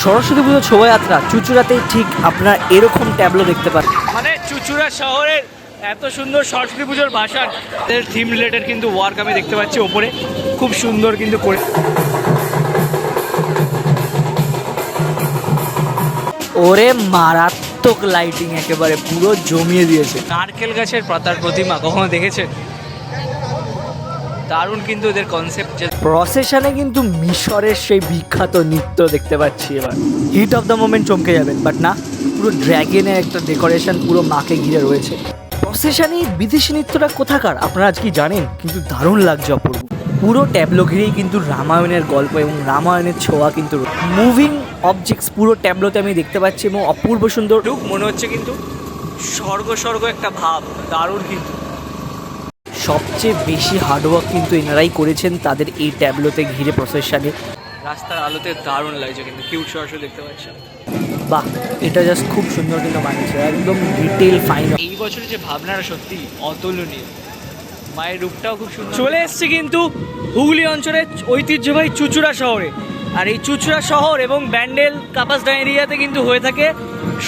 সরস্বতী পুজোর শোভাযাত্রা চুঁচুড়াতেই ঠিক আপনারা এরকম ট্যাবলো দেখতে পান। মানে চুঁচুড়া শহরের এত সুন্দর সরস্বতী পুজোর ভাষা থিম রিলেটেড কিন্তু ওয়ার্ক আমি দেখতে পাচ্ছি ওপরে, খুব সুন্দর কিন্তু করে। ওরে মারাত্মক লাইটিং, একেবারে পুরো জমিয়ে দিয়েছে। নারকেল গাছের পাতার প্রতিমা কখনো দেখেছেন? দারুণ কিন্তু এদের কনসেপ্ট। প্রসেশনে কিন্তু মিশরের সেই বিখ্যাত নৃত্য দেখতে পাচ্ছি। এবার হিট অফ দ্য মোমেন্ট চমকে যাবেন, বাট না, পুরো ড্র্যাগনের একটা ডেকোরেশন পুরো মাকে ঘিরে রয়েছে। প্রসেশনে বিদেশি নৃত্যটা কোথাকার আপনারা আজ কি জানেন? কিন্তু দারুণ লাগছে, অপূর্ব। পুরো ট্যাবলো ঘিরেই কিন্তু রামায়ণের গল্প এবং রামায়ণের ছোঁয়া কিন্তু মুভিং অবজেক্টস পুরো ট্যাবলোতে আমি দেখতে পাচ্ছি এবং অপূর্ব সুন্দর লুক মনে হচ্ছে কিন্তু স্বর্গ স্বর্গ একটা ভাব, দারুণ কিন্তু। সবচেয়ে বেশি হার্ডওয়ার্ক কিন্তু এনারাই করেছেন তাদের এই ট্যাবলোতে ঘিরে প্রসেশনে। রাস্তার আলোতে দারুণ লাগছে কিন্তু, কিউট সরাসরি দেখতে পাচ্ছি। বাহ, এটা জাস্ট খুব সুন্দর কিন্তু বানিয়েছে, একদম ডিটেল ফাইন। এই বছরের যে ভাবনাটা সত্যি অতুলনীয়, মায়ের রূপটাও খুব সুন্দর। চলে এসছে কিন্তু হুগলি অঞ্চলের ঐতিহ্যবাহী চুঁচুড়া শহরে। আর এই চুঁচুড়া শহর এবং ব্যান্ডেল কাপাসডাঙ্গা এরিয়াতে কিন্তু হয়ে থাকে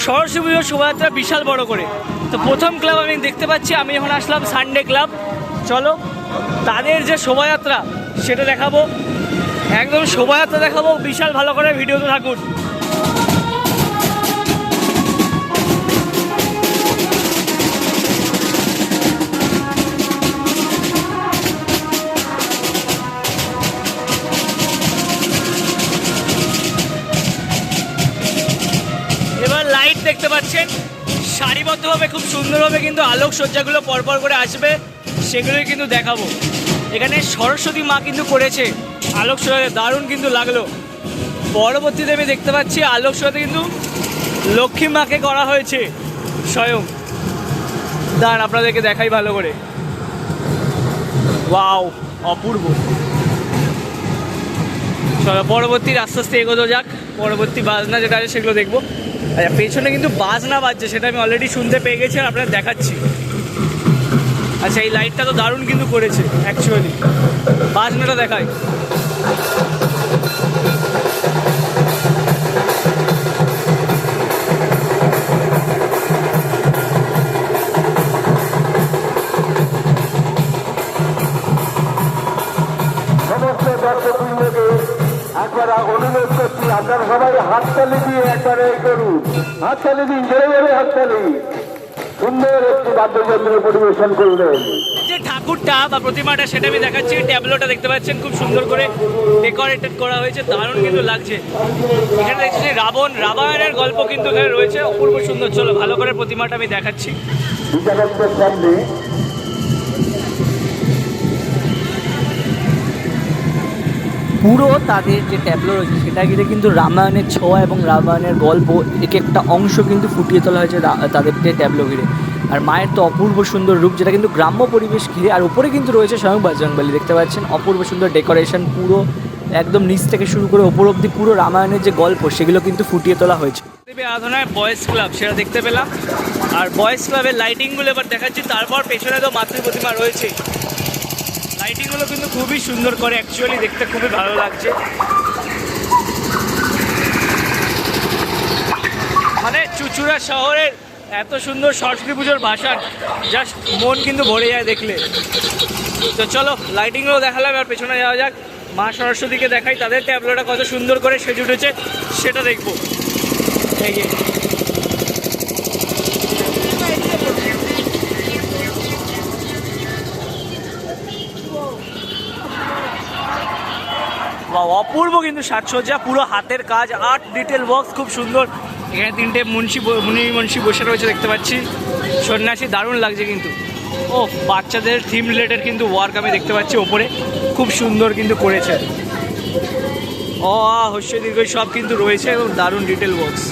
সরস্বতী পুজোর শোভাযাত্রা বিশাল বড় করে। তো প্রথম ক্লাব আমি দেখতে পাচ্ছি, আমি এখন আসলাম সানডে ক্লাব। চলো তাদের যে শোভাযাত্রা সেটা দেখাবো, একদম শোভাযাত্রা দেখাবো বিশাল ভালো করে, ভিডিওতে থাকুন। এবার লাইট দেখতে পাচ্ছেন, সারিবদ্ধভাবে খুব সুন্দরভাবে কিন্তু আলোকসজ্জাগুলো পরপর করে আসবে, সেগুলোই কিন্তু দেখাবো। এখানে সরস্বতী মা কিন্তু করেছে আলোকসজ্জা, দারুণ কিন্তু লাগলো। পরবর্তীতে আমি দেখতে পাচ্ছি আলোকসজ্জাতে কিন্তু লক্ষ্মী মাকে করা হয়েছে স্বয়ং। দাঁড়ান আপনাদেরকে দেখাই ভালো করে। ওয়াও, অপূর্ব। চলো পরবর্তী আস্তে আস্তে এগোতে যাক, পরবর্তী বাজনা যেটা আছে সেগুলো দেখবো। আচ্ছা, পেছনে কিন্তু বাজনা বাজছে, সেটা আমি অলরেডি শুনতে পেয়ে গেছি আর আপনাদের দেখাচ্ছি। আচ্ছা, এই লাইটটা তো দারুণ কিন্তু করেছে অ্যাকচুয়ালি। বাজনাটা দেখায়। সমস্ত দর্শকবৃন্দকে একবার অনুরোধ করছি, আপনারা সবাই হাততালি দিয়ে একবারে করুন। হাততালি দিন, জোরে জোরে হাততালি। সুন্দর একটি বাদ্যযন্ত্র পরিবেশন করলেন। যে ঠাকুরটা বা প্রতিমাটা সেটা আমি দেখাচ্ছি। ট্যাবলোটা দেখতে পাচ্ছেন খুব সুন্দর করে ডেকোরেটেড করা হয়েছে, দারুণ কিন্তু লাগছে। এখানে দেখছি রামায়ণের গল্প কিন্তু এখানে রয়েছে, অপূর্ব সুন্দর। চলো ভালো করে প্রতিমাটা আমি দেখাচ্ছি। বিচারকদের সামনে পুরো তাদের যে ট্যাবলো রয়েছে সেটা ঘিরে কিন্তু রামায়ণের ছোঁয়া এবং রামায়ণের গল্প এক একটা অংশ কিন্তু ফুটিয়ে তোলা হয়েছে তাদের যে ট্যাবলো ঘিরে। আর মায়ের তো অপূর্ব সুন্দর রূপ, যেটা কিন্তু গ্রাম্য পরিবেশ ঘিরে। আর উপরে কিন্তু রয়েছে স্বয়ং বজরংবলী, দেখতে পাচ্ছেন অপূর্ব সুন্দর ডেকোরেশন, পুরো একদম নিচ থেকে শুরু করে ওপর অব্দি পুরো রামায়ণের যে গল্প সেগুলো কিন্তু ফুটিয়ে তোলা হয়েছে। দেবী আরাধনায় বয়েজ ক্লাব সেটা দেখতে পেলাম, আর বয়েজ ক্লাবের লাইটিংগুলো এবার দেখাচ্ছি। তারপর পেছনে তো মাতৃ প্রতিমা রয়েছে, লাইটিংগুলো কিন্তু খুবই সুন্দর করে, অ্যাকচুয়ালি দেখতে খুবই ভালো লাগছে। মানে চুঁচুড়া শহরের এত সুন্দর সরস্বতী পুজোর ভাষা জাস্ট মন কিন্তু ভরে যায় দেখলে। তো চলো লাইটিংগুলো দেখালাম, আর পেছনে যাওয়া যাক, মা সরস্বতীকে দেখাই। তাদের ট্যাবলোটা কত সুন্দর করে সেজে উঠেছে সেটা দেখবো। এই যে অপূর্ব কিন্তু সাজসজ্জা, পুরো হাতের কাজ, আর্ট ডিটেল ওয়ার্কস খুব সুন্দর। এখানে তিনটে মুন্সি বসে রয়েছে দেখতে পাচ্ছি, সন্ন্যাসী, দারুণ লাগছে কিন্তু। ও বাচ্চাদের থিম রিলেটেড কিন্তু ওয়ার্ক আমি দেখতে পাচ্ছি ওপরে, খুব সুন্দর কিন্তু করেছে। হস্য দীর্ঘ সব কিন্তু রয়েছে এবং দারুণ ডিটেল ওয়ার্কস।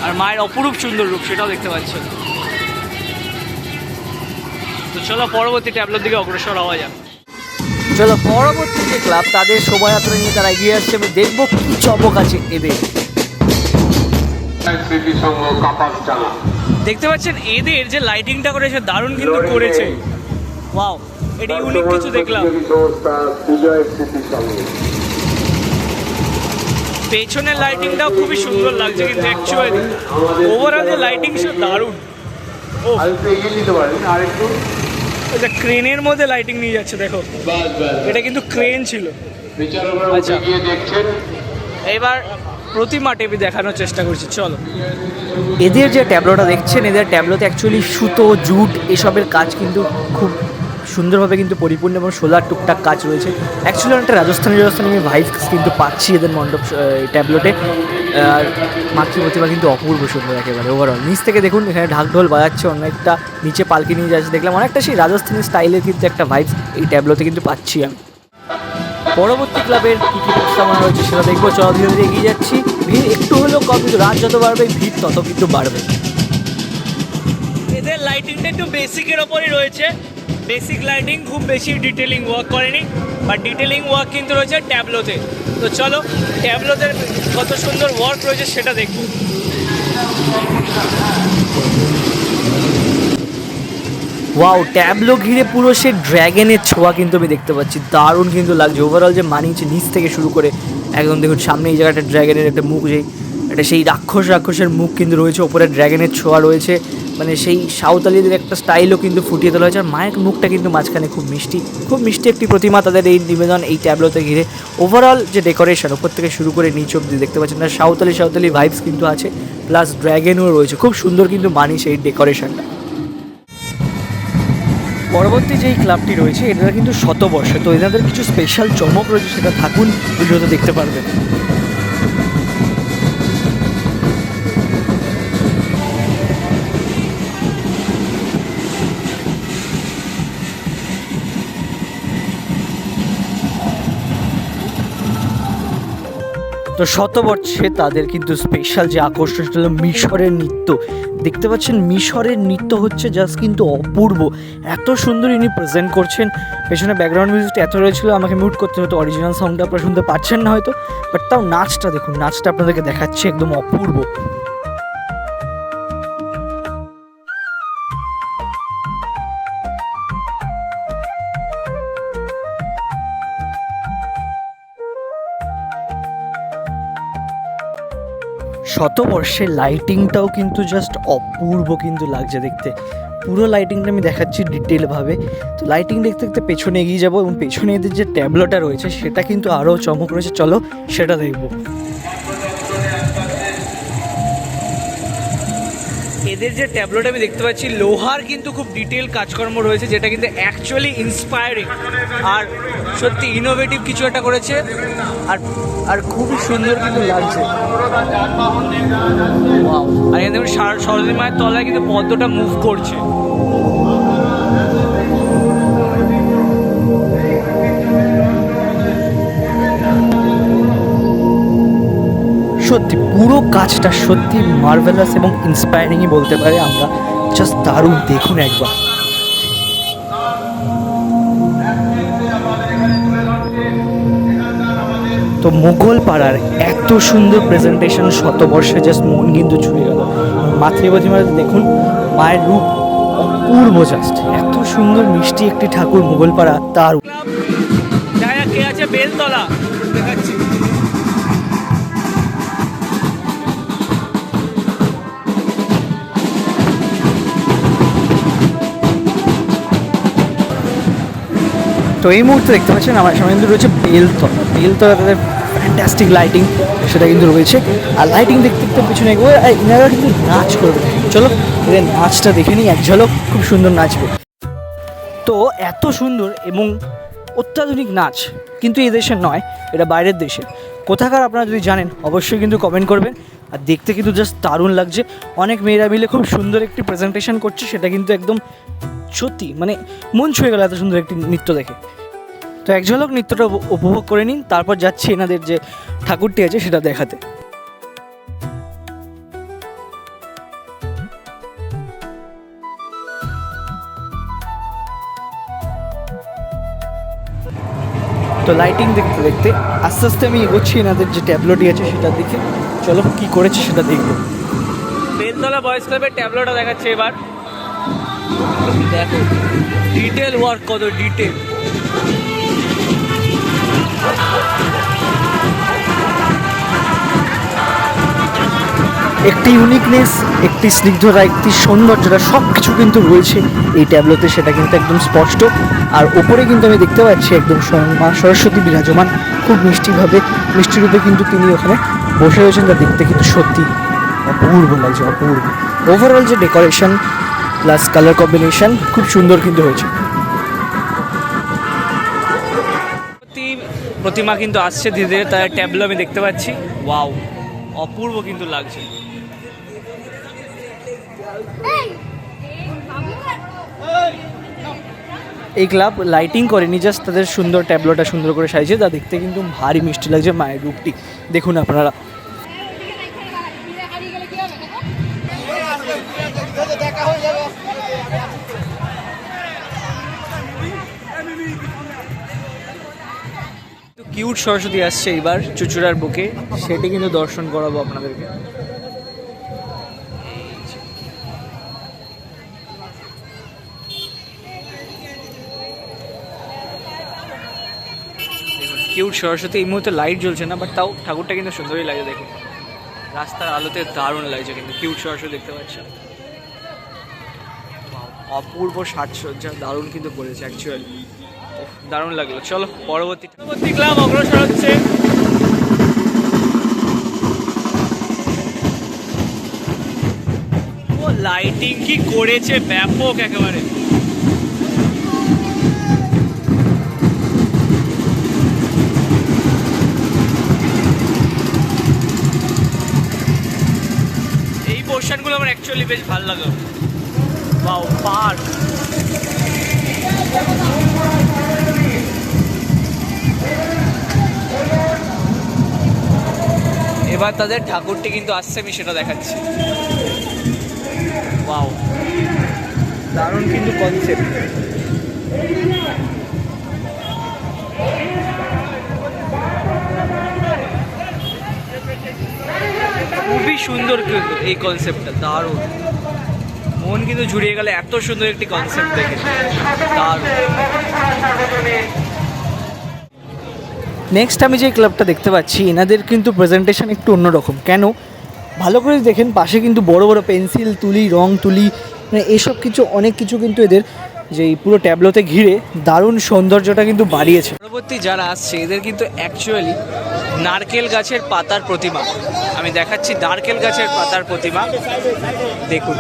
আর মায়ের অপরূপ সুন্দর রূপ সেটাও দেখতে পাচ্ছি। তো চলো পরবর্তী ট্যাবলোর দিকে অগ্রসর হওয়া যাক। চলো পরবর্তী যে ক্লাব তাদের শোভাযাত্রা নিয়ে তারা এগিয়ে আসছে, আমি দেখবো কি চমক আছে এদের। দেখতে পাচ্ছেন এদের যে লাইটিংটা করেছে দারুণ কিন্তু করেছে। ওয়াও, এটা ইউনিক কিছু দেখলাম। পেছনের লাইটিংটাও খুবই সুন্দর লাগছে, কিন্তু অ্যাকচুয়ালি ওভারঅল যে লাইটিং সব দারুণ। ও আরেকটু এগিয়ে নিতে পারেন, আরেকটু। এটা ক্রেনের মধ্যে লাইটিং নিয়ে যাচ্ছে, দেখো এটা কিন্তু ক্রেন ছিল। আচ্ছা, দেখছেন এবার প্রতিমা টেপি দেখানোর চেষ্টা করছি, চলো। এদের যে ট্যাবলোটা দেখছেন, এদের ট্যাবলোতে অ্যাকচুয়ালি সুতো, জুট এসবের কাজ কিন্তু খুব সুন্দরভাবে কিন্তু পরিপূর্ণ এবং সোলার টুকটাক কাজ রয়েছে। অ্যাকচুয়ালি অনেকটা রাজস্থানি আমি ভাইবস কিন্তু পাচ্ছি এদের মণ্ডপ ট্যাবলোটে। আর মাতৃ প্রতিমা কিন্তু অপূর্ব সুন্দর একেবারে ওভারঅল। নিচ থেকে দেখুন এখানে ঢাকঢোল বাজাচ্ছে, অনেকটা নিচে পালকি নিয়ে যাচ্ছে, দেখলাম অনেকটা সেই রাজস্থানি স্টাইলের কিন্তু একটা ভাইবস এই ট্যাবলোতে কিন্তু পাচ্ছি আমি। পরবর্তী ক্লাবের কী কী প্রস্তাবনা রয়েছে সেটা দেখবো, চল ধীরে ধীরে এগিয়ে যাচ্ছি। ভিড় একটু হলেও কম, কিন্তু রাত যত বাড়বে ভিড় তত কিন্তু বাড়বে। এদের লাইটিংটা একটু বেসিকের ওপরই রয়েছে, বেসিক লাইটিং, খুব বেশি ডিটেলিং ওয়ার্ক করেনি, বাট ডিটেলিং ওয়ার্ক কিন্তু রয়েছে ট্যাবলোতে। তো চলো ট্যাবলোতে কত সুন্দর ওয়ার্ক রয়েছে সেটা দেখবো। ওয়াও, ট্যাবলো ঘিরে পুরো সে ড্র্যাগনের ছোঁয়া কিন্তু আমি দেখতে পাচ্ছি, দারুণ কিন্তু লাগছে ওভারঅল। যে মানিয়েছে নিচ থেকে শুরু করে একদম দেখুন সামনে এই জায়গাটা ড্র্যাগনের একটা মুখ, যেই একটা সেই রাক্ষসের মুখ কিন্তু রয়েছে, ওপরে ড্র্যাগনের ছোঁয়া রয়েছে, মানে সেই সাঁওতালিদের একটা স্টাইলও কিন্তু ফুটিয়ে তোলা হয়েছে। আর মায়ের মুখটা কিন্তু মাঝখানে খুব মিষ্টি একটি প্রতিমা তাদের এই নিবেদন এই ট্যাবলোতে ঘিরে। ওভারঅল যে ডেকোরেশন ওপর থেকে শুরু করে নিচ অব্দি দেখতে পাচ্ছেন না, সাঁওতালি ভাইবস কিন্তু আছে, প্লাস ড্র্যাগনও রয়েছে, খুব সুন্দর কিন্তু মানিয়েছে এই ডেকোরেশনটা। পরবর্তী যেই ক্লাবটি রয়েছে এটা কিন্তু শতবর্ষে, তো এনাদের কিছু স্পেশাল চমক রয়েছে, সেটা থাকুন ভিডিওতে দেখতে পারবেন। তো শতবর্ষে তাদের কিন্তু স্পেশাল যে আকর্ষণ সেটা হলো মিশরের নৃত্য। দেখতে পাচ্ছেন মিশরের নৃত্য হচ্ছে জাস্ট কিন্তু অপূর্ব, এত সুন্দর ইনি প্রেজেন্ট করছেন। পেছনে ব্যাকগ্রাউন্ড মিউজিকটা এত রয়েছিল আমাকে মিউট করতে হতো, অরিজিনাল সাউন্ডটা আপনারা শুনতে পাচ্ছেন না হয়তো, বাট তাও নাচটা দেখুন, নাচটা আপনাদেরকে দেখাচ্ছি, একদম অপূর্ব। শতবর্ষের লাইটিংটাও কিন্তু জাস্ট অপূর্ব কিন্তু লাগছে দেখতে, পুরো লাইটিংটা আমি দেখাচ্ছি ডিটেলভাবে। তো লাইটিং দেখতে দেখতে পেছনে এগিয়ে যাবো, এবং পেছনে এদের যে ট্যাবলোটা রয়েছে সেটা কিন্তু আরও চমক রয়েছে, চলো সেটা দেখবো। এদের যে ট্যাবলোটা আমি দেখতে পাচ্ছি লোহার কিন্তু খুব ডিটেল কাজকর্ম রয়েছে, যেটা কিন্তু অ্যাকচুয়ালি ইন্সপায়ারিং আর সত্যি ইনোভেটিভ কিছু একটা করেছে, আর খুবই সুন্দর কিন্তু লাগছে। আর এখানে দেখুন সরস্বতী মায়ের তলায় কিন্তু পদ্মটা মুভ করছে। সত্যি পুরো কাজটা সত্যি মার্ভেলাস এবং ইন্সপায়ারিংই বলতে পারে আমরা, জাস্ট দারুণ, দেখুন একবার। তো মুঘল পাড়ার এত সুন্দর প্রেজেন্টেশন শতবর্ষে জাস্ট মন কিন্তু ছুঁয়ে গেল। মাতৃ প্রতিমাতে দেখুন মায়ের রূপ অপূর্ব, জাস্ট এত সুন্দর মিষ্টি একটি ঠাকুর মুঘল পাড়া, তার কে আছে বেলতলা দেখাচ্ছি। তো এই মুহূর্তে দেখতে পাচ্ছেন আমার সামনে কিন্তু রয়েছে বেলতলা তাদের ফ্যান্টাস্টিক লাইটিং সেটা কিন্তু রয়েছে। আর লাইটিং দেখতে দেখতে পিছনে এগোবে, আর ইনারা কিন্তু নাচ করবে, চলো এদের নাচটা দেখে নিই এক ঝলক, খুব সুন্দর নাচবে। তো এত সুন্দর এবং অত্যাধুনিক নাচ কিন্তু এই দেশের নয়, এটা বাইরের দেশে। কোথাকার আপনারা যদি জানেন অবশ্যই কিন্তু কমেন্ট করবেন। আর দেখতে কিন্তু জাস্ট দারুণ লাগছে, অনেক মেয়েরা মিলে খুব সুন্দর একটি প্রেজেন্টেশন করছে, সেটা কিন্তু একদম সত্যি মানে মন ছুঁয়ে গেল এত সুন্দর একটি নৃত্য দেখে। তো এক ঝলক নৃত্যটা উপভোগ করে নিন, তারপর যাচ্ছি এনাদের যে ঠাকুরটি আছে সেটা দেখাতে। তো লাইটিং দেখতে দেখতে আস্তে আস্তে আমি এগোচ্ছি এনাদের যে ট্যাবলোটি আছে সেটা দেখে, চলো কি করেছে সেটা দেখবো। বেলতলা বয়েজ ক্লাবের ট্যাবলোটা দেখাচ্ছে এবার, দেখো ডিটেল ওয়ার্ক কত ডিটেল। একটি ইউনিকনেস, একটি স্নিগ্ধতা, একটি সৌন্দর্যতা সব কিছু কিন্তু রয়েছে এই ট্যাবলোতে, সেটা কিন্তু একদম স্পষ্ট। আর ওপরে কিন্তু আমি দেখতে পাচ্ছি একদম স্বয়ং মা সরস্বতী বিরাজমান, খুব মিষ্টিভাবে, মিষ্টি রূপে কিন্তু তিনি ওখানে বসে রয়েছেন, যা দেখতে কিন্তু সত্যি অপূর্ব লাগছে, অপূর্ব। ওভারঅল যে ডেকোরেশন প্লাস কালার কম্বিনেশন খুব সুন্দর কিন্তু হয়েছে। প্রতিমা কিন্তু আসছে ধীরে ধীরে, তার ট্যাবলো আমি দেখতে পাচ্ছি। ওয়াও, অপূর্ব কিন্তু লাগছে। এই ক্লাব লাইটিং করেনি, জাস্ট তাদের সুন্দর ট্যাবলোটা সুন্দর করে সাজিয়েছে, তা দেখতে কিন্তু ভারী মিষ্টি লাগছে মায়ের রূপটি। দেখুন আপনারা। কিউট সরস্বতী আসছে এবার চুচুড়ার বুকে, সেটি কিন্তু দর্শন করাবো আপনাদেরকে। কিউট সরস্বতী, এই মুহূর্তে লাইট জ্বলছে না, বাট তাও ঠাকুরটা কিন্তু সুন্দরই লাগে। দেখুন রাস্তার আলোতে দারুণ লাগছে কিন্তু কিউট সরস্বতী দেখতে পাচ্ছেন। অপূর্ব সাজসজ্জা দারুণ কিন্তু করেছে অ্যাকচুয়ালি, দারুণ লাগলো। চলো পরবর্তী ক্লাব অগ্রসর হচ্ছে। ও লাইটিং কি করেছে, ব্যাপক একেবারে। এই পোর্শনগুলো আমার অ্যাকচুয়ালি বেশ ভালো লাগলো। Wow, park. এবার তাদের ঠাকুরটি কিন্তু আসছে, আমি সেটা দেখাচ্ছি। ওয়াও, দারুণ কিন্তু কনসেপ্ট। খুবই সুন্দর কিন্তু এই কনসেপ্টটা, দারুণ। মন কিন্তু জুড়িয়ে গেল এত সুন্দর একটি কনসেপ্ট দেখে, দারুণ। নেক্সট আমি যে ক্লাবটা দেখতে পাচ্ছি, এনাদের কিন্তু প্রেজেন্টেশন একটু অন্যরকম। কেন, ভালো করে দেখেন পাশে কিন্তু বড় বড় পেন্সিল তুলি, রং তুলি, মানে এসব কিছু অনেক কিছু কিন্তু এদের যে এই পুরো ট্যাবলোতে ঘিরে দারুণ সৌন্দর্যটা কিন্তু বাড়িয়েছে। পরবর্তী যারা আসছে এদের কিন্তু অ্যাকচুয়ালি নারকেল গাছের পাতার প্রতিমা, আমি দেখাচ্ছি নারকেল গাছের পাতার প্রতিমা। দেখুন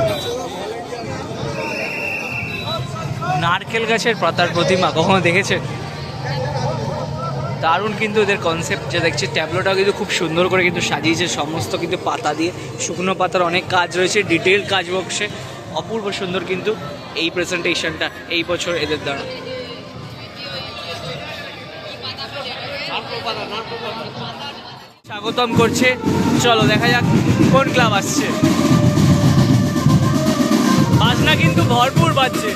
নারকেল গাছের পাতার প্রতিমা, কখনো দেখেছেন? দারুণ কিন্তু এদের কনসেপ্ট। যে দেখছি ট্যাবলোটাও কিন্তু খুব সুন্দর করে কিন্তু সাজিয়েছে, সমস্ত কিন্তু পাতা দিয়ে, শুকনো পাতার অনেক কাজ রয়েছে, ডিটেল কাজ বক্সে। অপূর্ব সুন্দর কিন্তু এই প্রেজেন্টেশনটা এই বছর এদের দ্বারা। স্বাগতম করছে। চলো দেখা যাক কোন ক্লাব আসছে। বাজনা কিন্তু ভরপুর বাজছে।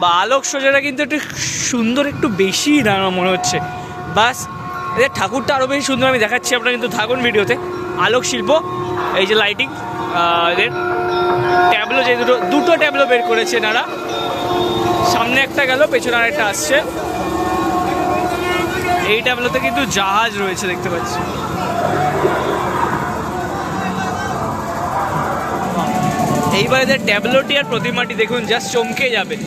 বা আলোকসজ্জাটা কিন্তু একটু সুন্দর, একটু বেশি দাঁড়ানো মনে হচ্ছে। বাস এদের ঠাকুরটা আরও বেশি সুন্দর আমি দেখাচ্ছি, আপনারা কিন্তু থাকুন ভিডিওতে। আলোক শিল্প, এই যে লাইটিং, এদের ট্যাবলো, যে দুটো ট্যাবলো বের করেছে এনারা, সামনে একটা গেল, পেছনে আরেকটা আসছে। এই ট্যাবলোতে কিন্তু জাহাজ রয়েছে দেখতে পাচ্ছি। এইবার এদের ট্যাবলোটি আর প্রতিমাটি দেখুন, জাস্ট চমকে যাবে।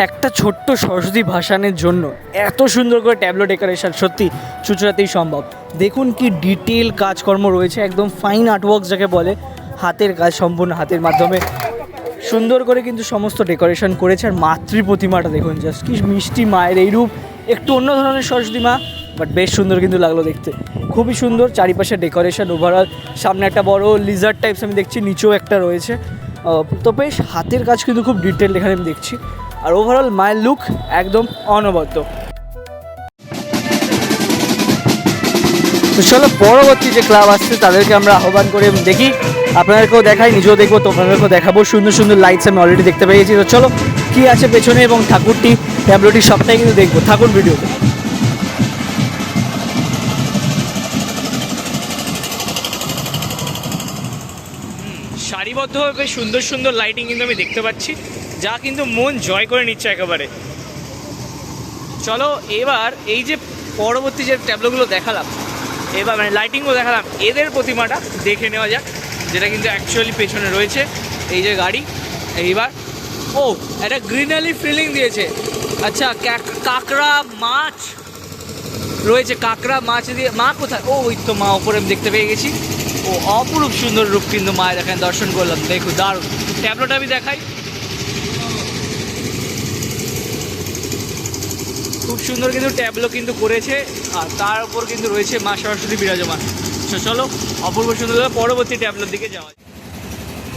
একটা ছোট্ট সরস্বতী ভাসানের জন্য এত সুন্দর করে ট্যাবলো ডেকোরেশন সত্যি চুচুড়াতেই সম্ভব। দেখুন কি ডিটেল কাজকর্ম রয়েছে, একদম ফাইন আর্টওয়ার্ক যাকে বলে, হাতের কাজ, সম্পূর্ণ হাতের মাধ্যমে সুন্দর করে কিন্তু সমস্ত ডেকোরেশন করেছে। আর মাতৃ প্রতিমাটা দেখুন, জাস্ট কি মিষ্টি মায়ের এই রূপ, একটু অন্য ধরনের সরস্বতী মা, বাট বেশ সুন্দর কিন্তু লাগলো দেখতে, খুবই সুন্দর। চারিপাশে ডেকোরেশন, ওভারঅল সামনে একটা বড় লিজার্ড টাইপস আমি দেখছি, নিচেও একটা রয়েছে, তো বেশ হাতের কাজ কিন্তু খুব ডিটেল এখানে আমি দেখছি। আর ওভারঅল মায়ের লুক একদম অনবদ্য। তো চলো পরবর্তী যে ক্লাব আসছে তাদেরকে আমরা আহ্বান করে দেখি, আপনাদেরকেও দেখাই, নিজেও দেখবো, তোমাদেরকেও দেখাবো। সুন্দর সুন্দর লাইটস আমি অলরেডি দেখতে পেয়েছি। তো চলো কী আছে পেছনে এবং ঠাকুরটি, ট্যাবলোটি সবটাই কিন্তু দেখবো, থাকুন ভিডিওতে। সারিবদ্ধভাবে সুন্দর সুন্দর লাইটিং কিন্তু আমি দেখতে পাচ্ছি, যা কিন্তু মন জয় করে নিচ্ছে একেবারে। চলো এবার এই যে পরবর্তী যে ট্যাবলোগুলো দেখালাম, এবার মানে লাইটিংগুলো দেখালাম, এদের প্রতিমাটা দেখে নেওয়া যাক, যেটা কিন্তু অ্যাকচুয়ালি পেছনে রয়েছে। এই যে গাড়ি, এইবার ও একটা গ্রিনারি ফিলিং দিয়েছে। আচ্ছা, কাঁকড়া মাছ রয়েছে, কাঁকড়া মাছ দিয়ে মা কোথায়? ও ওই তো মা ওপরে আমি দেখতে পেয়ে গেছি। ও অপরূপ সুন্দর রূপ কিন্তু মায়ের এখানে দর্শন করলাম, দেখুন দারুণ। ট্যাবলোটা আমি দেখাই, খুব সুন্দর কিন্তু ট্যাবলো কিন্তু করেছে, আর তার উপর কিন্তু রয়েছে মা সরস্বতী বিরাজমান। চলো অপূর্ব সুন্দর পরবর্তী ট্যাবলোর দিকে যাওয়া।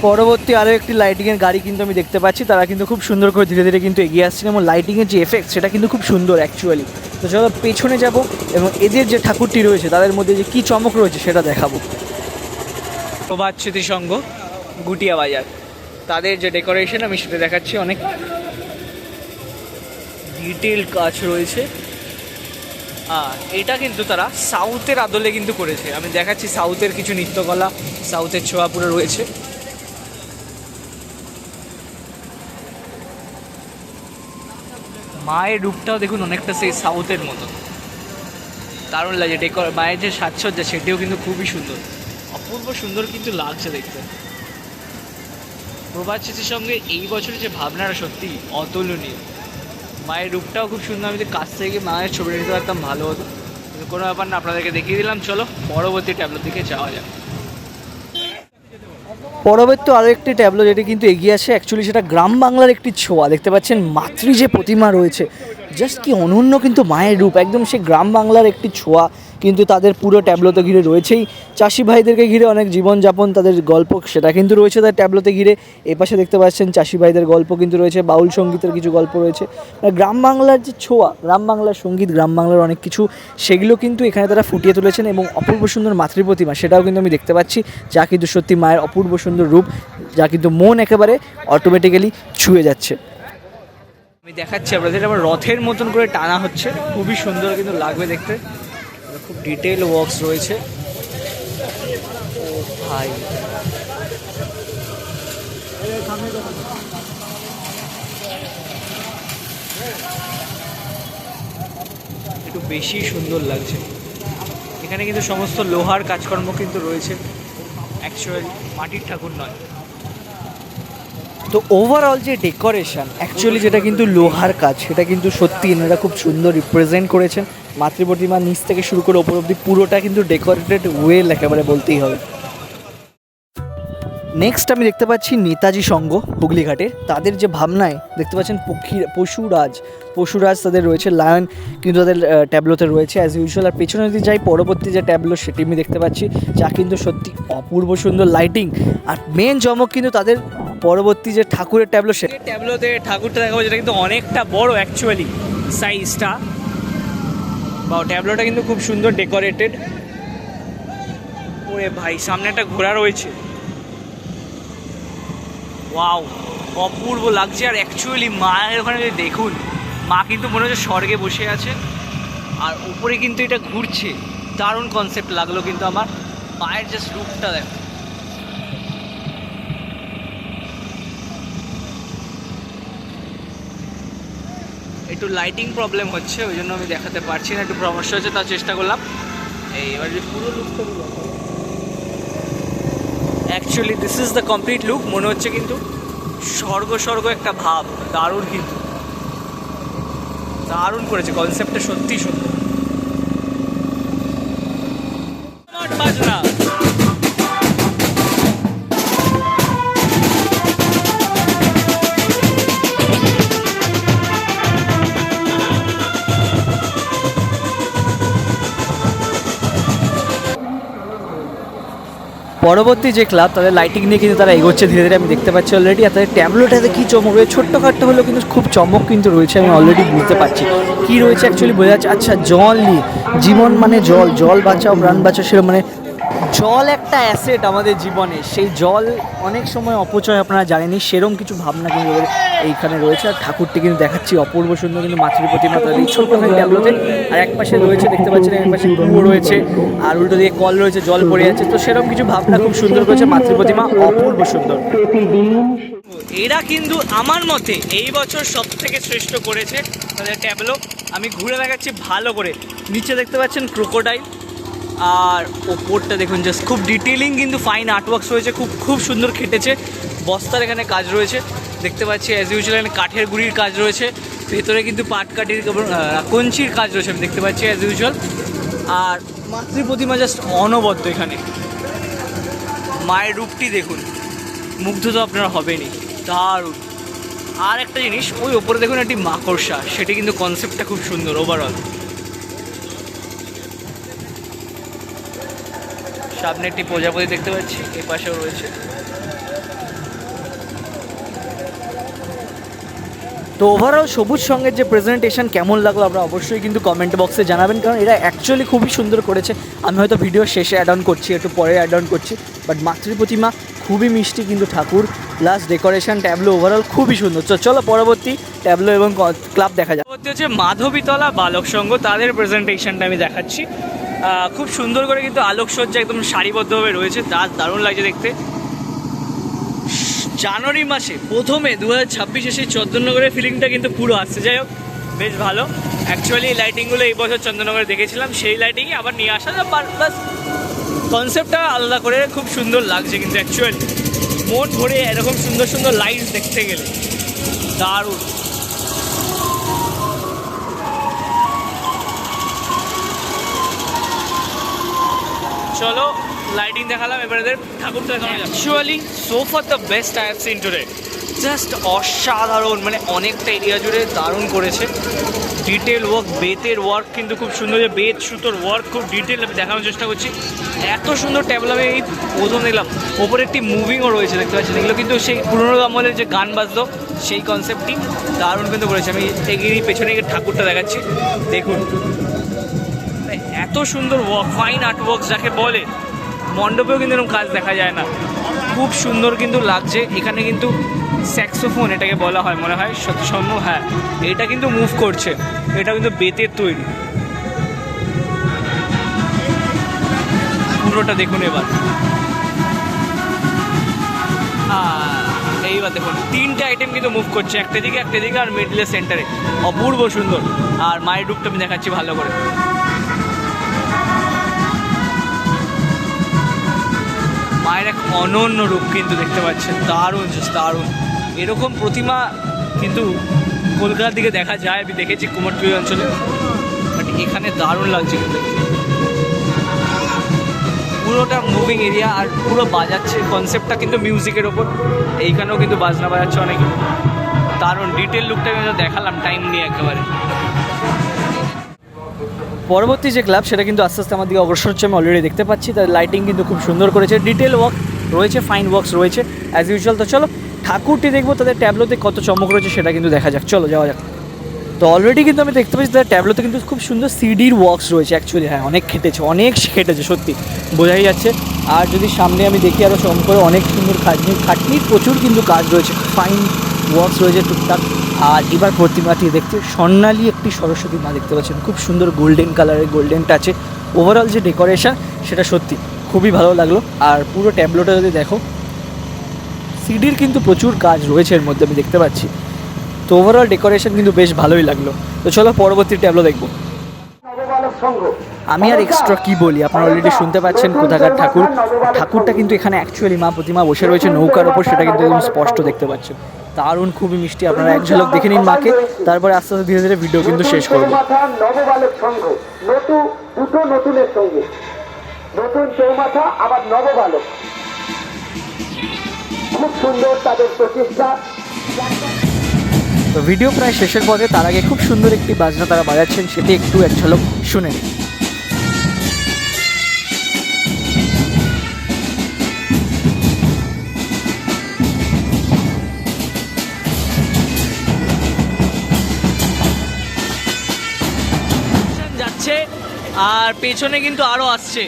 পরবর্তী আরও একটি লাইটিংয়ের গাড়ি কিন্তু আমি দেখতে পাচ্ছি, তারা কিন্তু খুব সুন্দর করে ধীরে ধীরে কিন্তু এগিয়ে আসছেন এবং লাইটিংয়ের যে এফেক্ট সেটা কিন্তু খুব সুন্দর অ্যাকচুয়ালি। তো চলো পেছনে যাব এবং এদের যে ঠাকুরটি রয়েছে তাদের মধ্যে যে কী চমক রয়েছে সেটা দেখাবো। প্রভাত স্মৃতি সংঘ গুটিয়া বাজার, তাদের যে ডেকোরেশন আমি সেটা দেখাচ্ছি, অনেক ডিটেল কাজ রয়েছে। আর এটা কিন্তু তারা সাউথের আদলে কিন্তু করেছে, আমি দেখাচ্ছি সাউথের কিছু নৃত্যকলা, সাউথের ছোঁয়া পুরো রয়েছে। মায়ের রূপটাও দেখুন অনেকটা সেই সাউথের মতো, দারুণ লাগে। মায়ের যে সাজসজ্জা সেটিও কিন্তু খুবই সুন্দর, অপূর্ব সুন্দর কিন্তু লাগছে দেখতে। প্রভাত স্মৃতির সঙ্গে এই বছরের যে ভাবনাটা সত্যি অতুলনীয়। মায়ের রূপটাও খুব সুন্দর, আমি যদি কাছ থেকে মায়ের ছবিটা নিতে পারতাম ভালো হতো, কিন্তু কোনো ব্যাপার না, আপনাদেরকে দেখিয়ে দিলাম। চলো পরবর্তী ট্যাবলোর দিকে যাওয়া যাক। পরবর্তী আরও একটি ট্যাবলো যেটি কিন্তু এগিয়ে আসে, অ্যাকচুয়ালি সেটা গ্রাম বাংলার একটি ছোঁয়া। দেখতে পাচ্ছেন মাতৃ যে প্রতিমা রয়েছে, জাস্ট কি অনন্য কিন্তু মায়ের রূপ, একদম সে গ্রাম বাংলার একটি ছোঁয়া কিন্তু তাদের পুরো ট্যাবলোতে ঘিরে রয়েছেই। চাষি ভাইদেরকে ঘিরে অনেক জীবনযাপন, তাদের গল্প সেটা কিন্তু রয়েছে তার ট্যাবলোতে ঘিরে। এপাশে দেখতে পাচ্ছেন চাষি ভাইদের গল্প কিন্তু রয়েছে, বাউল সঙ্গীতের কিছু গল্প রয়েছে। গ্রাম বাংলার যে ছোঁয়া, গ্রাম বাংলার সঙ্গীত, গ্রাম বাংলার অনেক কিছু, সেগুলো কিন্তু এখানে তারা ফুটিয়ে তুলেছেন এবং অপূর্ব সুন্দর মাতৃ প্রতিমা সেটাও কিন্তু আমি দেখতে পাচ্ছি, যা কিন্তু সত্যি মায়ের অপূর্ব সুন্দর রূপ, যা কিন্তু মন একেবারে অটোমেটিক্যালি ছুঁয়ে যাচ্ছে। আমি দেখাচ্ছি আপনাদের, আবার রথের মতন করে টানা হচ্ছে, খুবই সুন্দর কিন্তু লাগবে দেখতে, খুব ডিটেল ওয়ার্কস রয়েছে। ও ভাই, একটু বেশি সুন্দর লাগছে। এখানে কিন্তু সমস্ত লোহার কাজকর্ম কিন্তু রয়েছে, অ্যাকচুয়ালি মাটির ঠাকুর নয়। তো ওভারঅল যে ডেকোরেশন অ্যাকচুয়ালি যেটা কিন্তু লোহার কাজ, সেটা কিন্তু সত্যি এনারা খুব সুন্দর রিপ্রেজেন্ট করেছেন। মাতৃ প্রতিমা নিচ থেকে শুরু করে ওপর অব্দি পুরোটা কিন্তু ডেকোরেটেড ওয়েল একেবারে বলতেই হবে। নেক্সট আমি দেখতে পাচ্ছি নেতাজি সংঘ হুগলিঘাটে, তাদের যে ভাবনায় দেখতে পাচ্ছেন পশুরাজ তাদের রয়েছে, লায়ন কিন্তু তাদের ট্যাবলোতে রয়েছে অ্যাজ ইউজুয়াল। আর পেছনে যদি যাই পরবর্তী যে ট্যাবলো সেটি আমি দেখতে পাচ্ছি, যা কিন্তু সত্যি অপূর্ব সুন্দর লাইটিং। আর মেন চমক কিন্তু তাদের পরবর্তী যে ঠাকুরের ট্যাবলো, সে ট্যাবলোতে ঠাকুরটা দেখাবো, যেটা কিন্তু অনেকটা বড় অ্যাকচুয়ালি সাইজটা, বা ট্যাবলোটা কিন্তু খুব সুন্দর ডেকোরেটেড। ওরে ভাই, সামনে একটা ঘোড়া রয়েছে, ওয়াও অপূর্ব লাগছে। আর অ্যাকচুয়ালি মায়ের ওখানে যদি দেখুন, মা কিন্তু মনে হচ্ছে স্বর্গে বসে আছে, আর উপরে কিন্তু এটা ঘুরছে, দারুণ কনসেপ্ট লাগলো কিন্তু আমার। মায়ের জাস্ট রূপটা দেখো, একটু লাইটিং প্রবলেম হচ্ছে, ওই জন্য আমি দেখাতে পারছি না, একটু সমস্যা হচ্ছে, তার চেষ্টা করলাম। এবার যে পুরো লুকটা actually this is the complete look, মনে হচ্ছে কিন্তু স্বর্গ একটা ভাব, দারুণ কিন্তু দারুণ করেছে, কনসেপ্টটা সত্যি সুন্দর। বাজনা পরবর্তী যে ক্লাব তাদের লাইটিং নিয়ে কিন্তু তারা এগোচ্ছে ধীরে ধীরে, আমি দেখতে পাচ্ছি অলরেডি। আর তাদের ট্যাবলোটাতে কী চমক রয়েছে, ছোট্টখাট্ট হলেও কিন্তু খুব চমক কিন্তু রয়েছে, আমি অলরেডি বুঝতে পারছি কী রয়েছে অ্যাকচুয়ালি বোঝা যাচ্ছে। আচ্ছা, জল নিয়ে জীবন মানে জল, জল বাঁচাও প্রাণ বাঁচাও, সেরকম মানে জল একটা অ্যাসেট আমাদের জীবনে, সেই জল অনেক সময় অপচয় আপনারা জানেনই, সেরকম কিছু ভাবনা কিন্তু এইখানে রয়েছে। আর ঠাকুরটি কিন্তু দেখাচ্ছি অপূর্ব সুন্দর, কিন্তু মাতৃ প্রতিমা তাদের এই ছোট্টখানি ট্যাবলোতে। আর এক পাশে রয়েছে দেখতে পাচ্ছেন, এক পাশে কুয়ো রয়েছে, আর উল্টো দিকে কল রয়েছে, জল পড়ে যাচ্ছে। তো সেরকম কিছু ভাবনা খুব সুন্দর করেছে, মাতৃ প্রতিমা অপূর্ব সুন্দর। এরা কিন্তু আমার মতে এই বছর সব থেকে শ্রেষ্ঠ করেছে তাদের ট্যাবলো। আমি ঘুরে দেখাচ্ছি ভালো করে। নিচে দেখতে পাচ্ছেন ক্রোকোডাইল, আর ওপরটা দেখুন জাস্ট খুব ডিটেলিং, কিন্তু ফাইন আর্টওয়ার্কস রয়েছে, খুব খুব সুন্দর খেটেছে। বস্তার এখানে কাজ রয়েছে দেখতে পাচ্ছি, অ্যাজ ইউজুয়াল এখানে কাঠের গুঁড়ির কাজ রয়েছে, ভেতরে কিন্তু পাটকাঠির এবং কঞ্চির কাজ রয়েছে আমি দেখতে পাচ্ছি অ্যাজ ইউজুয়াল। আর মাতৃ প্রতিমা জাস্ট অনবদ্য এখানে। মায়ের রূপটি দেখুন, মুগ্ধ তো আপনারা হবেনই, দারুণ। আর একটা জিনিস, ওই ওপরে দেখুন একটি মাকড়সা, সেটি কিন্তু কনসেপ্টটা খুব সুন্দর ওভারঅল। সামনে একটি প্রজাপতি দেখতে পাচ্ছি, এ পাশেও রয়েছে। তো ওভারঅল সবুজ সঙ্গের যে প্রেজেন্টেশন কেমন লাগলো আমরা অবশ্যই কিন্তু কমেন্ট বক্সে জানাবেন, কারণ এরা অ্যাকচুয়ালি খুবই সুন্দর করেছে। আমি হয়তো ভিডিও শেষে অ্যাড অন করছি, একটু পরে অ্যাড অন করছি, বাট মাতৃ প্রতিমা খুবই মিষ্টি, কিন্তু ঠাকুর প্লাস ডেকোরেশন ট্যাবলো ওভারঅল খুবই সুন্দর। চলো পরবর্তী ট্যাবলো এবং ক্লাব দেখা যায়। পরবর্তী হচ্ছে মাধবীতলা বালক সংঘ, তাদের প্রেজেন্টেশনটা আমি দেখাচ্ছি। খুব সুন্দর করে কিন্তু আলোকসজ্জা একদম সারিবদ্ধভাবে রয়েছে, দারুণ লাগছে দেখতে। জানুয়ারি মাসে প্রথমে 2026 সেই চন্দননগরের ফিলিংটা কিন্তু পুরো আসছে। যাই হোক, বেশ ভালো। অ্যাকচুয়ালি এই লাইটিংগুলো এই বছর চন্দননগরে দেখেছিলাম, সেই লাইটিংই আবার নিয়ে আসা, প্লাস কনসেপ্টটা আলাদা করে খুব সুন্দর লাগছে। কিন্তু অ্যাকচুয়ালি মন ভরে এরকম সুন্দর সুন্দর লাইটস দেখতে গেলে দারুণ। চলো লাইটিং দেখালাম, এবার এদের ঠাকুরটা দেখানো যাবে। Actually so far the best I have seen today. Just অসাধারণ, মানে অনেকটা এরিয়া জুড়ে দারুণ করেছে। ডিটেল ওয়ার্ক, বেতের ওয়ার্ক কিন্তু খুব সুন্দর, যে বেত সুতোর ওয়ার্ক খুব ডিটেল আমি দেখানোর চেষ্টা করছি। এত সুন্দর ট্যাবলো আমি এই প্রথম দেখলাম। ওপরে একটি মুভিংও রয়েছে দেখতে পাচ্ছেন, এগুলো কিন্তু সেই পুরোনো আমলের যে গান বাজতো সেই কনসেপ্টটি দারুণ কিন্তু করেছে। আমি এগিয়ে পেছনে গিয়ে ঠাকুরটা দেখাচ্ছি, দেখুন এত সুন্দর ওয়ার্ক, ফাইন আর্ট ওয়ার্ক যাকে বলে। মণ্ডপেও কিন্তু এরকম কাজ দেখা যায় না, খুব সুন্দর কিন্তু লাগছে। এখানে কিন্তু স্যাক্সোফোন এটাকে বলা হয় মনে হয়, সম্ভব, হ্যাঁ এটা কিন্তু মুভ করছে, এটা কিন্তু বেতের তৈরি। পুরোটা দেখুন এবার, এইবার দেখুন তিনটে আইটেম কিন্তু মুভ করছে, একটা দিকে আর মিডলের সেন্টারে, অপূর্ব সুন্দর। আর মায়ের রূপটা আমি দেখাচ্ছি ভালো করে। মায়ের এক অনন্য রূপ কিন্তু দেখতে পাচ্ছেন, দারুণ দারুণ। এরকম প্রতিমা কিন্তু কলকাতার দিকে দেখা যায়, আমি দেখেছি কুমারটুলি অঞ্চলে, বাট এখানে দারুণ লাগছে কিন্তু। পুরোটা মুভিং এরিয়া, আর পুরো বাজাচ্ছে, কনসেপ্টটা কিন্তু মিউজিকের ওপর। এইখানেও কিন্তু বাজনা বাজাচ্ছে অনেকে, দারুণ ডিটেল লুকটা আমি দেখালাম টাইম নিয়ে একেবারে। পরবর্তী যে ক্লাব সেটা কিন্তু আস্তে আস্তে আমার দিকে অগ্রসর হচ্ছে, আমি অলরেডি দেখতে পাচ্ছি। তার লাইটিং কিন্তু খুব সুন্দর করেছে, ডিটেল ওয়ার্ক রয়েছে, ফাইন ওয়ার্কস রয়েছে অ্যাজ ইউজুয়াল। তো চলো ঠাকুরটি দেখবো, তাদের ট্যাবলোতে কত চমক রয়েছে সেটা কিন্তু দেখা যাক, চলো যাওয়া যাক। তো অলরেডি কিন্তু আমি দেখতে পাচ্ছি তাদের ট্যাবলোতে কিন্তু খুব সুন্দর সিডির ওয়ার্কস রয়েছে। অ্যাকচুয়ালি হ্যাঁ, অনেক খেটেছে সত্যি, বোঝাই যাচ্ছে। আর যদি সামনে আমি দেখি আরও চমক করে, অনেক সুন্দর খাটনির প্রচুর কিন্তু কাজ রয়েছে, ফাইন ওয়ার্কস রয়েছে টুকটাক। আর এবার প্রতিমাটি দেখতে স্বর্ণালী একটি সরস্বতী মা দেখতে পাচ্ছেন, খুব সুন্দর গোল্ডেন কালারের, গোল্ডেন টাচে। ওভারঅল যে ডেকোরেশন সেটা সত্যি খুবই ভালো লাগলো। আর পুরো ট্যাবলোটা যদি দেখো, সিডির কিন্তু প্রচুর কাজ রয়েছে এর মধ্যে আমি দেখতে পাচ্ছি। তো ওভারঅল ডেকোরেশন কিন্তু বেশ ভালোই লাগলো। তো চলো পরবর্তী ট্যাবলো দেখবো। আমি আর এক্সট্রা কি বলি, আপনারা অলরেডি শুনতে পাচ্ছেন কোথাকার ঠাকুরটা কিন্তু এখানে অ্যাকচুয়ালি মা প্রতিমা বসে রয়েছে নৌকার ওপর, সেটা কিন্তু একদম স্পষ্ট দেখতে পাচ্ছেন। দারুণ, খুবই মিষ্টি। আপনারা এক ঝলক দেখে নিন মাকে, তারপরে আস্তে আস্তে ধীরে ধীরে ভিডিও কিন্তু শেষ করবো। নববালক সংঘ, দুটো নতুনের সঙ্গে, নতুন চৌমাথা আবার নববালক, খুব সুন্দর তাদের প্রচেষ্টা। তো ভিডিও প্রায় শেষের পথে, তার আগে খুব সুন্দর একটি বাজনা তারা বাজাচ্ছেন, সেটি একটু এক ঝলক শুনে নিন। যাচ্ছে আর পেছনে কিন্তু আরও আসছে,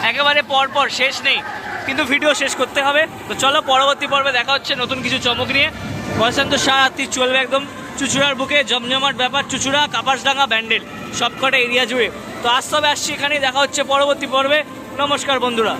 একেবারে পর শেষ নেই, কিন্তু ভিডিও শেষ করতে হবে। তো চলো পরবর্তী পর্বে দেখা হচ্ছে নতুন কিছু চমক নিয়ে। বয়সান্ত সারারাত্রি চলবে একদম চুচুড়ার বুকে, জমজমাট ব্যাপার, চুচুড়া, কাপাসডাঙ্গা, ব্যান্ডেল সবকটা এরিয়া জুড়ে। তো আসতে হবে, আসছি এখানেই, দেখা হচ্ছে পরবর্তী পর্বে। নমস্কার বন্ধুরা।